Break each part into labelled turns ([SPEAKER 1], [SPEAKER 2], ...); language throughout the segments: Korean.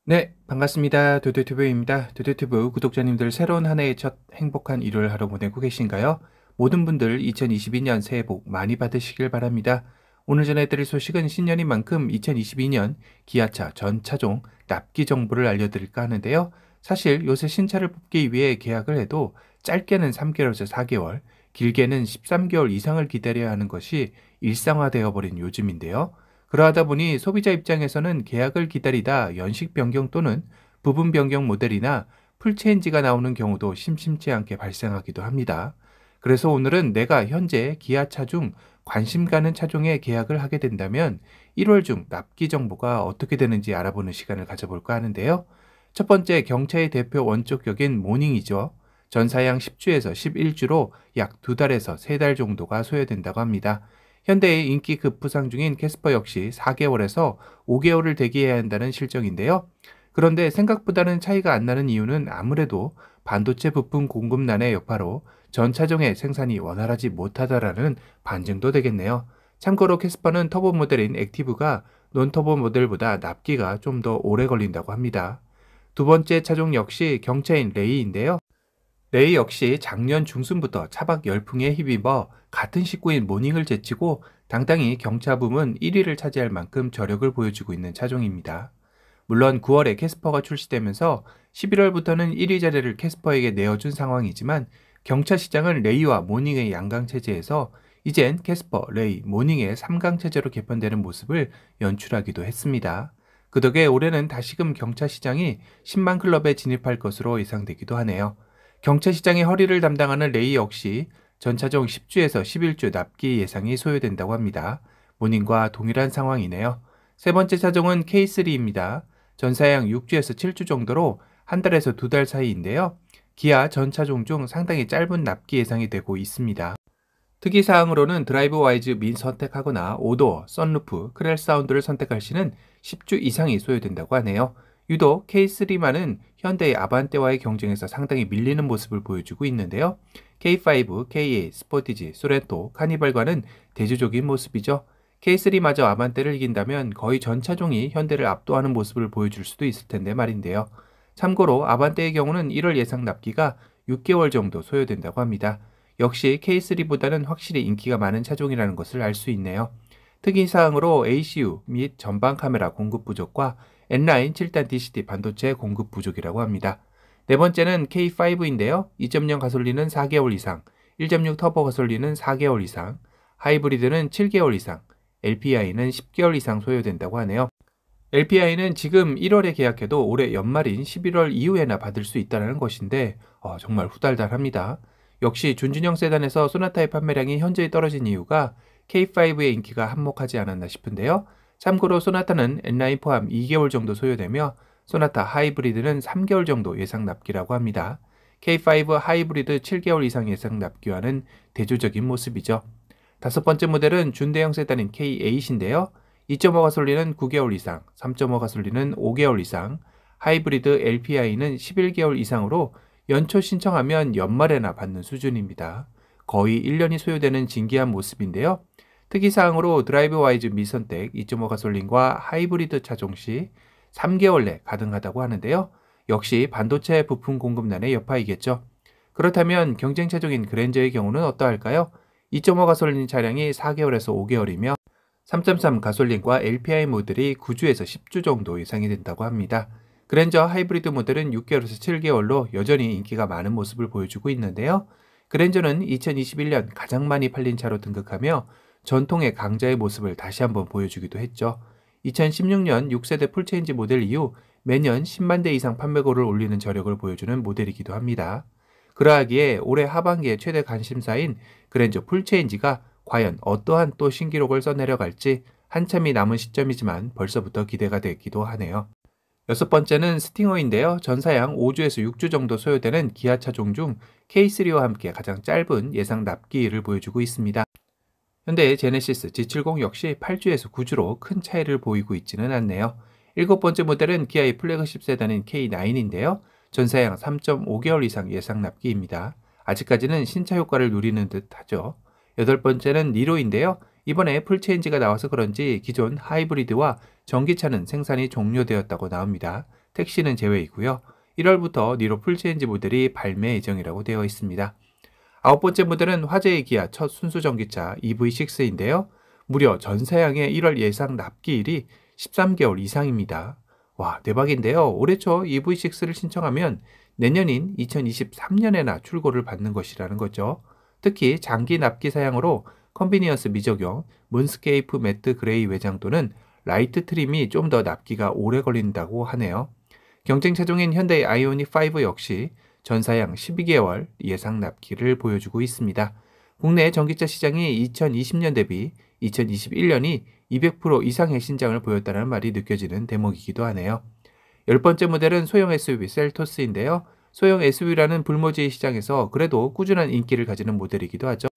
[SPEAKER 1] 네, 반갑습니다. 두두튜브입니다. 두두튜브 구독자님들 새로운 한 해의 첫 행복한 일요일 하루 보내고 계신가요? 모든 분들 2022년 새해 복 많이 받으시길 바랍니다. 오늘 전해드릴 소식은 신년인 만큼 2022년 기아차 전 차종 납기 정보를 알려드릴까 하는데요. 사실 요새 신차를 뽑기 위해 계약을 해도 짧게는 3개월에서 4개월, 길게는 13개월 이상을 기다려야 하는 것이 일상화되어 버린 요즘인데요. 그러하다 보니 소비자 입장에서는 계약을 기다리다 연식 변경 또는 부분 변경 모델이나 풀체인지가 나오는 경우도 심심치 않게 발생하기도 합니다. 그래서 오늘은 내가 현재 기아차 중 관심 가는 차종에 계약을 하게 된다면 1월 중 납기 정보가 어떻게 되는지 알아보는 시간을 가져볼까 하는데요. 첫 번째, 경차의 대표 원조격인 모닝이죠. 전사양 10주에서 11주로 약 2달에서 3달 정도가 소요된다고 합니다. 현대의 인기 급부상 중인 캐스퍼 역시 4개월에서 5개월을 대기해야 한다는 실정인데요. 그런데 생각보다는 차이가 안 나는 이유는 아무래도 반도체 부품 공급난의 여파로 전 차종의 생산이 원활하지 못하다라는 반증도 되겠네요. 참고로 캐스퍼는 터보 모델인 액티브가 논터보 모델보다 납기가 좀 더 오래 걸린다고 합니다. 두 번째 차종 역시 경차인 레이인데요. 레이 역시 작년 중순부터 차박 열풍에 힘입어 같은 식구인 모닝을 제치고 당당히 경차 부문 1위를 차지할 만큼 저력을 보여주고 있는 차종입니다. 물론 9월에 캐스퍼가 출시되면서 11월부터는 1위 자리를 캐스퍼에게 내어준 상황이지만 경차 시장은 레이와 모닝의 양강 체제에서 이젠 캐스퍼, 레이, 모닝의 3강 체제로 개편되는 모습을 연출하기도 했습니다. 그 덕에 올해는 다시금 경차 시장이 10만 클럽에 진입할 것으로 예상되기도 하네요. 경차 시장의 허리를 담당하는 레이 역시 전차종 10주에서 11주 납기 예상이 소요된다고 합니다. 모닝과 동일한 상황이네요. 세 번째 차종은 K3입니다. 전사양 6주에서 7주 정도로 한 달에서 2달 사이인데요. 기아 전 차종 중 상당히 짧은 납기 예상이 되고 있습니다. 특이사항으로는 드라이브 와이즈 민 선택하거나 오도어, 썬루프, 크렐 사운드를 선택할 시는 10주 이상이 소요된다고 하네요. 유독 K3만은 현대의 아반떼와의 경쟁에서 상당히 밀리는 모습을 보여주고 있는데요. K5, K8, 스포티지, 소렌토, 카니발과는 대조적인 모습이죠. K3마저 아반떼를 이긴다면 거의 전 차종이 현대를 압도하는 모습을 보여줄 수도 있을 텐데 말인데요. 참고로 아반떼의 경우는 1월 예상 납기가 6개월 정도 소요된다고 합니다. 역시 K3보다는 확실히 인기가 많은 차종이라는 것을 알 수 있네요. 특이사항으로 ACU 및 전방 카메라 공급 부족과 N9 7단 DCD 반도체 공급 부족이라고 합니다. 네 번째는 K5인데요. 2.0 가솔린은 4개월 이상, 1.6 터보 가솔린은 4개월 이상, 하이브리드는 7개월 이상, LPI는 10개월 이상 소요된다고 하네요. LPI는 지금 1월에 계약해도 올해 연말인 11월 이후에나 받을 수 있다는 것인데 정말 후달달합니다. 역시 준준형 세단에서 소나타의 판매량이 현저히 떨어진 이유가 K5의 인기가 한몫하지 않았나 싶은데요. 참고로 소나타는 N9 포함 2개월 정도 소요되며 소나타 하이브리드는 3개월 정도 예상 납기라고 합니다. K5 하이브리드 7개월 이상 예상 납기와는 대조적인 모습이죠. 다섯 번째 모델은 준대형 세단인 K8인데요. 2.5 가솔린은 9개월 이상, 3.5 가솔린은 5개월 이상, 하이브리드 LPI는 11개월 이상으로 연초 신청하면 연말에나 받는 수준입니다. 거의 1년이 소요되는 진기한 모습인데요. 특이사항으로 드라이브 와이즈 미선택 2.5 가솔린과 하이브리드 차종 시 3개월 내 가능하다고 하는데요. 역시 반도체 부품 공급난의 여파이겠죠. 그렇다면 경쟁 차종인 그랜저의 경우는 어떠할까요? 2.5 가솔린 차량이 4개월에서 5개월이며 3.3 가솔린과 LPI 모델이 9주에서 10주 정도 예상이 된다고 합니다. 그랜저 하이브리드 모델은 6개월에서 7개월로 여전히 인기가 많은 모습을 보여주고 있는데요. 그랜저는 2021년 가장 많이 팔린 차로 등극하며 전통의 강자의 모습을 다시 한번 보여주기도 했죠. 2016년 6세대 풀체인지 모델 이후 매년 10만 대 이상 판매고를 올리는 저력을 보여주는 모델이기도 합니다. 그러하기에 올해 하반기에 최대 관심사인 그랜저 풀체인지가 과연 어떠한 또 신기록을 써내려갈지 한참이 남은 시점이지만 벌써부터 기대가 되기도 하네요. 여섯 번째는 스팅어인데요. 전사양 5주에서 6주 정도 소요되는 기아 차종 중 K3와 함께 가장 짧은 예상 납기일을 보여주고 있습니다. 현대의 제네시스 G70 역시 8주에서 9주로 큰 차이를 보이고 있지는 않네요. 일곱 번째 모델은 기아의 플래그십 세단인 K9인데요. 전사양 3.5개월 이상 예상 납기입니다. 아직까지는 신차 효과를 누리는 듯 하죠. 여덟 번째는 니로인데요. 이번에 풀체인지가 나와서 그런지 기존 하이브리드와 전기차는 생산이 종료되었다고 나옵니다. 택시는 제외이고요. 1월부터 니로 풀체인지 모델이 발매 예정이라고 되어 있습니다. 아홉 번째 모델은 화제의 기아 첫 순수 전기차 EV6인데요. 무려 전 사양의 1월 예상 납기일이 13개월 이상입니다. 와, 대박인데요. 올해 초 EV6를 신청하면 내년인 2023년에나 출고를 받는 것이라는 거죠. 특히 장기 납기 사양으로 컨비니언스 미적용, 문스케이프 매트 그레이 외장 또는 라이트 트림이 좀 더 납기가 오래 걸린다고 하네요. 경쟁 차종인 현대의 아이오닉 5 역시 전사양 12개월 예상 납기를 보여주고 있습니다. 국내 전기차 시장이 2020년 대비 2021년이 200% 이상의 신장을 보였다는 말이 느껴지는 대목이기도 하네요. 열 번째 모델은 소형 SUV 셀토스인데요. 소형 SUV라는 불모지의 시장에서 그래도 꾸준한 인기를 가지는 모델이기도 하죠.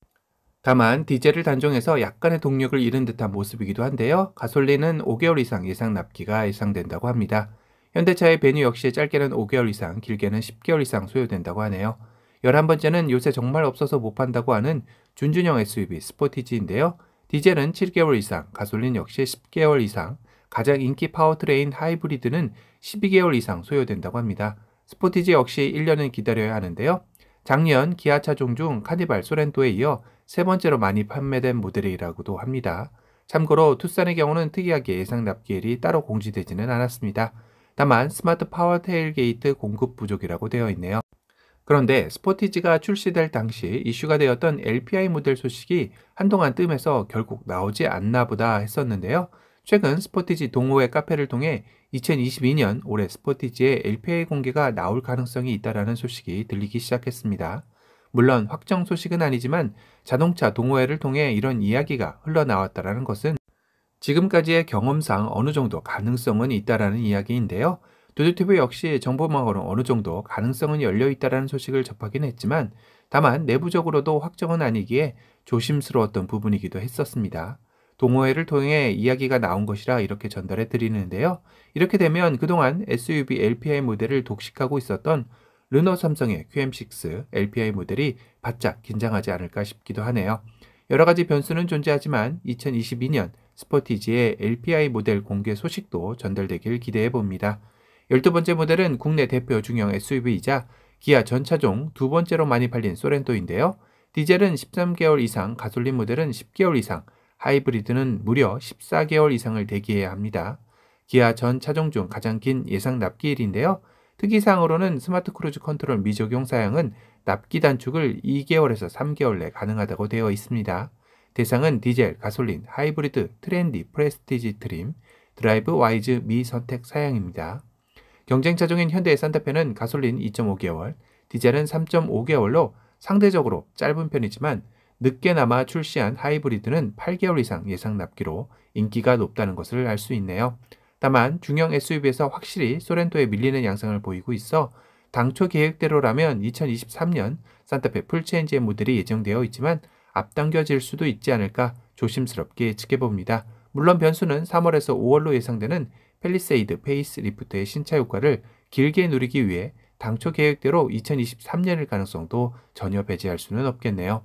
[SPEAKER 1] 다만 디젤을 단종해서 약간의 동력을 잃은 듯한 모습이기도 한데요. 가솔린은 5개월 이상 예상 납기가 예상된다고 합니다. 현대차의 베뉴 역시 짧게는 5개월 이상, 길게는 10개월 이상 소요된다고 하네요. 11번째는 요새 정말 없어서 못 판다고 하는 준준형 SUV 스포티지인데요. 디젤은 7개월 이상, 가솔린 역시 10개월 이상, 가장 인기 파워트레인 하이브리드는 12개월 이상 소요된다고 합니다. 스포티지 역시 1년은 기다려야 하는데요. 작년 기아 차종 중 카니발 소렌토에 이어 세 번째로 많이 판매된 모델이라고도 합니다. 참고로 투싼의 경우는 특이하게 예상 납기일이 따로 공지되지는 않았습니다. 다만 스마트 파워 테일게이트 공급 부족이라고 되어 있네요. 그런데 스포티지가 출시될 당시 이슈가 되었던 LPI 모델 소식이 한동안 뜸해서 결국 나오지 않나 보다 했었는데요. 최근 스포티지 동호회 카페를 통해 2022년 올해 스포티지의 LPI 공개가 나올 가능성이 있다는 소식이 들리기 시작했습니다. 물론 확정 소식은 아니지만 자동차 동호회를 통해 이런 이야기가 흘러나왔다는 것은 지금까지의 경험상 어느 정도 가능성은 있다라는 이야기인데요. 두두튜브 역시 정보망으로 어느 정도 가능성은 열려 있다는 소식을 접하긴 했지만 다만 내부적으로도 확정은 아니기에 조심스러웠던 부분이기도 했었습니다. 동호회를 통해 이야기가 나온 것이라 이렇게 전달해 드리는데요. 이렇게 되면 그동안 SUV LPI 모델을 독식하고 있었던 르노 삼성의 QM6 LPI 모델이 바짝 긴장하지 않을까 싶기도 하네요. 여러 가지 변수는 존재하지만 2022년 스포티지의 LPI 모델 공개 소식도 전달되길 기대해 봅니다. 12번째 모델은 국내 대표 중형 SUV이자 기아 전 차종 두 번째로 많이 팔린 소렌토인데요. 디젤은 13개월 이상, 가솔린 모델은 10개월 이상, 하이브리드는 무려 14개월 이상을 대기해야 합니다. 기아 전 차종 중 가장 긴 예상 납기일인데요. 특이사항으로는 스마트 크루즈 컨트롤 미적용 사양은 납기 단축을 2개월에서 3개월 내 가능하다고 되어 있습니다. 대상은 디젤, 가솔린, 하이브리드, 트렌디, 프레스티지 트림, 드라이브 와이즈 미 선택 사양입니다. 경쟁 차종인 현대의 산타페는 가솔린 2.5개월, 디젤은 3.5개월로 상대적으로 짧은 편이지만 늦게나마 출시한 하이브리드는 8개월 이상 예상 납기로 인기가 높다는 것을 알 수 있네요. 다만 중형 SUV에서 확실히 소렌토에 밀리는 양상을 보이고 있어 당초 계획대로라면 2023년 산타페 풀체인지의 모델이 예정되어 있지만 앞당겨질 수도 있지 않을까 조심스럽게 지켜봅니다. 물론 변수는 3월에서 5월로 예상되는 팰리세이드 페이스 리프트의 신차 효과를 길게 누리기 위해 당초 계획대로 2023년일 가능성도 전혀 배제할 수는 없겠네요.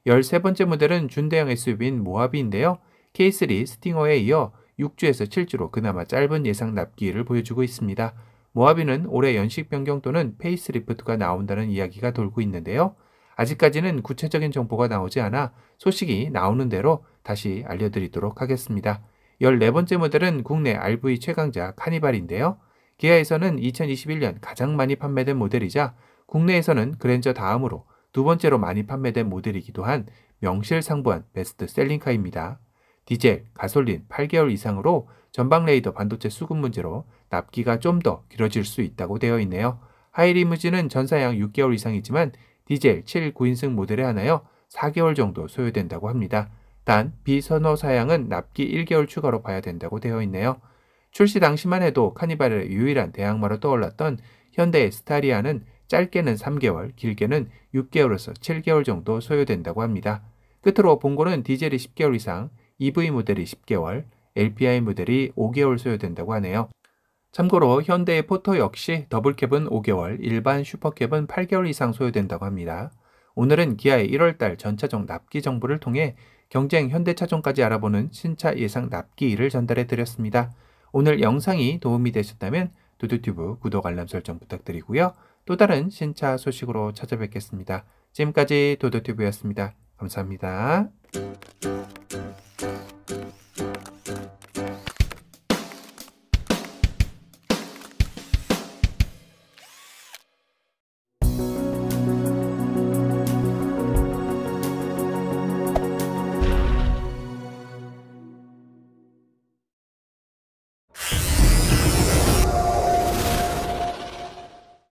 [SPEAKER 1] 13번째 모델은 준대형 SUV인 모하비인데요. K3 스팅어에 이어 6주에서 7주로 그나마 짧은 예상 납기일을 보여주고 있습니다. 모하비는 올해 연식 변경 또는 페이스리프트가 나온다는 이야기가 돌고 있는데요. 아직까지는 구체적인 정보가 나오지 않아 소식이 나오는 대로 다시 알려드리도록 하겠습니다. 14번째 모델은 국내 RV 최강자 카니발인데요. 기아에서는 2021년 가장 많이 판매된 모델이자 국내에서는 그랜저 다음으로 두 번째로 많이 판매된 모델이기도 한 명실상부한 베스트셀링카입니다. 디젤, 가솔린 8개월 이상으로 전방 레이더 반도체 수급 문제로 납기가 좀 더 길어질 수 있다고 되어 있네요. 하이리무진은 전사양 6개월 이상이지만 디젤 7, 9인승 모델에 하나여 4개월 정도 소요된다고 합니다. 단 비선호 사양은 납기 1개월 추가로 봐야 된다고 되어 있네요. 출시 당시만 해도 카니발의 유일한 대항마로 떠올랐던 현대의 스타리아는 짧게는 3개월, 길게는 6개월에서 7개월 정도 소요된다고 합니다. 끝으로 봉고는 디젤이 10개월 이상, EV 모델이 10개월, LPI 모델이 5개월 소요된다고 하네요. 참고로 현대의 포터 역시 더블캡은 5개월, 일반 슈퍼캡은 8개월 이상 소요된다고 합니다. 오늘은 기아의 1월달 전차종 납기 정보를 통해 경쟁 현대차종까지 알아보는 신차 예상 납기일을 전달해 드렸습니다. 오늘 영상이 도움이 되셨다면 두두튜브 구독 알람 설정 부탁드리고요. 또 다른 신차 소식으로 찾아뵙겠습니다. 지금까지 두두튜브였습니다. 감사합니다.